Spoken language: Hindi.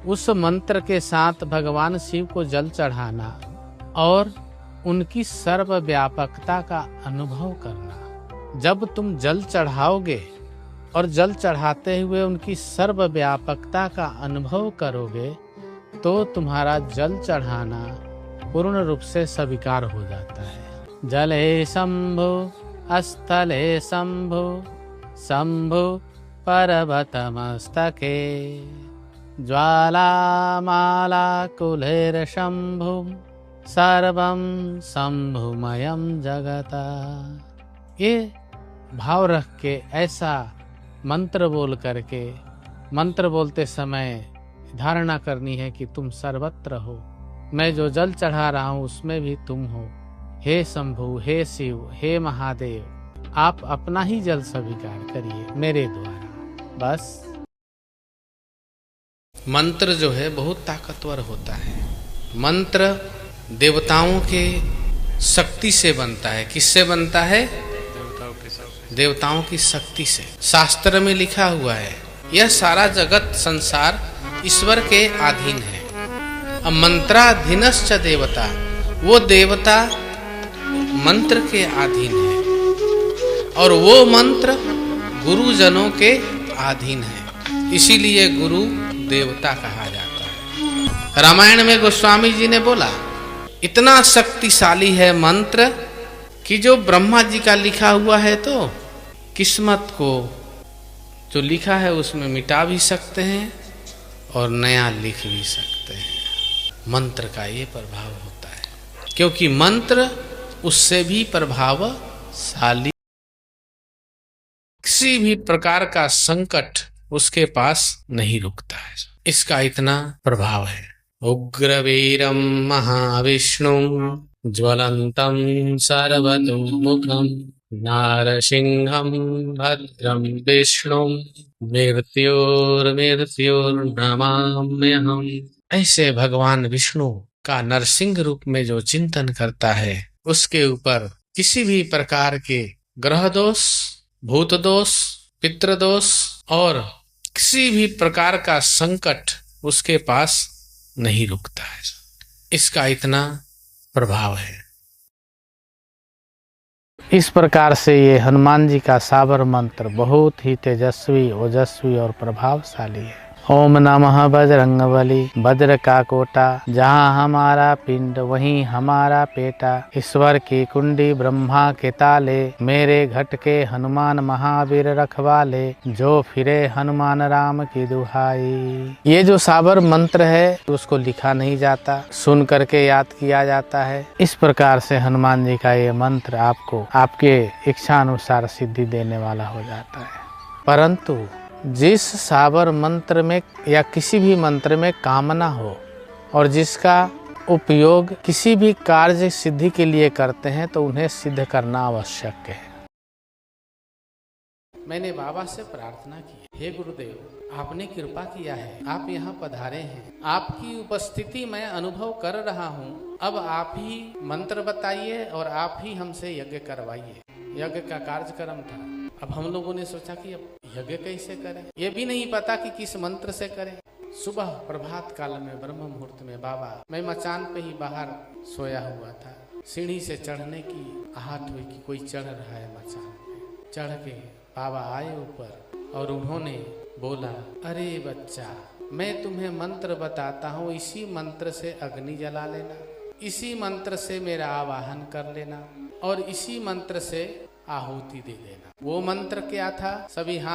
उस मंत्र के साथ भगवान शिव को जल चढ़ाना और उनकी सर्वव्यापकता का अनुभव करना। जब तुम जल चढ़ाओगे और जल चढ़ाते हुए उनकी सर्वव्यापकता का अनुभव करोगे तो तुम्हारा जल चढ़ाना पूर्ण रूप से स्वीकार हो जाता है। जले शंभु स्थले शंभु शंभु पर्वतमस्तके ज्वालामाला कुलेर शंभु सर्वं शंभुमयं जगता। ये भाव रख के ऐसा मंत्र बोल करके, मंत्र बोलते समय धारणा करनी है कि तुम सर्वत्र हो, मैं जो जल चढ़ा रहा हूँ उसमें भी तुम हो। हे शंभु, हे शिव, हे महादेव, आप अपना ही जल स्वीकार करिए मेरे द्वारा। बस मंत्र जो है बहुत ताकतवर होता है। मंत्र देवताओं के शक्ति से बनता है। किससे बनता है? देवताओं की शक्ति से। शास्त्र में लिखा हुआ है यह सारा जगत संसार ईश्वर के अधीन है। अब मंत्राधीनश्च देवता, वो देवता मंत्र के अधीन है और वो मंत्र गुरुजनों के अधीन है, इसीलिए गुरु देवता कहा जाता है। रामायण में गोस्वामी जी ने बोला इतना शक्तिशाली है मंत्र कि जो ब्रह्मा जी का लिखा हुआ है तो किस्मत को जो लिखा है उसमें मिटा भी सकते हैं और नया लिख भी सकते हैं। मंत्र का ये प्रभाव होता है क्योंकि मंत्र उससे भी प्रभावशाली। किसी भी प्रकार का संकट उसके पास नहीं रुकता है, इसका इतना प्रभाव है। उग्रवीरं महाविष्णुं ज्वलन्तं सर्वतोमुखं नारसिंहं भद्रं विष्णुं मृत्युर्मृत्युर्नमाम्यहम्। ऐसे भगवान विष्णु का नरसिंह रूप में जो चिंतन करता है उसके ऊपर किसी भी प्रकार के ग्रह दोष, भूत दोष, पितृ दोष और किसी भी प्रकार का संकट उसके पास नहीं रुकता है, इसका इतना प्रभाव है। इस प्रकार से ये हनुमान जी का साबर मंत्र बहुत ही तेजस्वी, ओजस्वी और प्रभावशाली है। ओम नमः बजरंगबली, वज्र का कोटा, जहाँ हमारा पिंड वहीं हमारा पेटा, ईश्वर की कुंडी ब्रह्मा के ताले, मेरे घट के हनुमान महावीर रखवाले, जो फिरे हनुमान राम की दुहाई। ये जो साबर मंत्र है उसको लिखा नहीं जाता, सुन करके याद किया जाता है। इस प्रकार से हनुमान जी का ये मंत्र आपको आपके इच्छा अनुसार सिद्धि देने वाला हो जाता है। परंतु जिस साबर मंत्र में या किसी भी मंत्र में कामना हो और जिसका उपयोग किसी भी कार्य सिद्धि के लिए करते हैं तो उन्हें सिद्ध करना आवश्यक है। मैंने बाबा से प्रार्थना की, हे गुरुदेव, आपने कृपा किया है, आप यहाँ पधारे हैं, आपकी उपस्थिति मैं अनुभव कर रहा हूँ। अब आप ही मंत्र बताइए और आप ही हमसे यज्ञ करवाइए। यज्ञ का कार्यक्रम था। अब हम लोगों ने सोचा कि अब यज्ञ कैसे करें, ये भी नहीं पता कि किस मंत्र से करें। सुबह प्रभात काल में ब्रह्म मुहूर्त में बाबा, मैं मचान पे ही बाहर सोया हुआ था, सीढ़ी से चढ़ने की आहट हुई कि कोई चढ़ रहा है मचान पे। चढ़ के बाबा आए ऊपर और उन्होंने बोला, अरे बच्चा, मैं तुम्हें मंत्र बताता हूँ, इसी मंत्र से अग्नि जला लेना, इसी मंत्र से मेरा आवाहन कर लेना और इसी मंत्र से आहुति दे देना। वो मंत्र क्या था? सभी हाथ